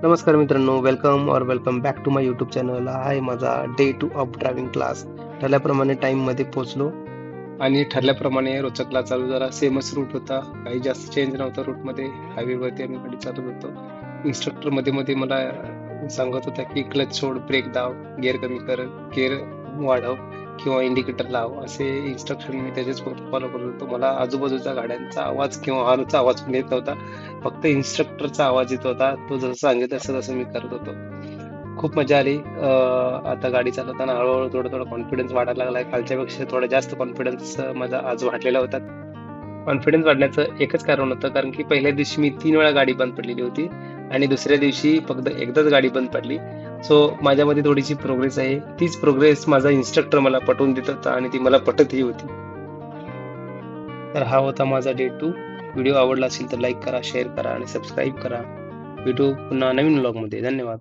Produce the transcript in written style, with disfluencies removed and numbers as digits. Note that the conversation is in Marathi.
नमस्कार मित्रांनो, welcome back to my YouTube channel. हा आहे माझा डे 2 ऑफ ड्रायव्हिंग क्लास. ठरल्याप्रमाणे टाईममध्ये पोहोचलो आणि ठरल्याप्रमाणे रोजचा क्लास चालू झाला. सेमच रूट होता, काही जास्त चेंज नव्हता रूटमध्ये. हायवेवरती आम्ही गाडी चालवत होतो. इन्स्ट्रक्टर मध्ये मध्ये मला सांगत होता की क्लच सोड, ब्रेक दाब, गिअर कमी कर, गिअर वाढव किंवा इंडिकेटर लाव. असे इन्स्ट्रक्शन मी त्याचेच फॉलो करत होतो. मला आजूबाजूच्या गाड्यांचा आवाज किंवा हॉर्नचा आवाज पण येत नव्हता. फक्त इन्स्ट्रक्टरचा आवाज येत होता. तो जसं सांगेल तसं तसं मी करत होतो. खूप मजा आली. आता गाडी चालवताना हळूहळू थोडा कॉन्फिडन्स वाढायला लागलाय. कालच्यापेक्षा थोडा जास्त कॉन्फिडन्स माझा आज वाढलेला होता. कॉन्फिडन्स वाढण्याचं एकच कारण होतं, कारण की पहिल्या दिवशी मी 3 वेळा गाडी बंद पडलेली होती आणि दुसऱ्या दिवशी फक्त एकदाच गाडी बंद पडली. सो माझ्यामध्ये थोडीशी प्रोग्रेस आहे. तीच प्रोग्रेस माझा इन्स्ट्रक्टर मला पटवून देत होता आणि ती मला पटतही होती. तर हा होता माझा डे 2. व्हिडिओ आवडला असेल तर लाईक करा, शेअर करा आणि सबस्क्राईब करा. भेटू पुन्हा नवीन व्लॉगमध्ये. धन्यवाद.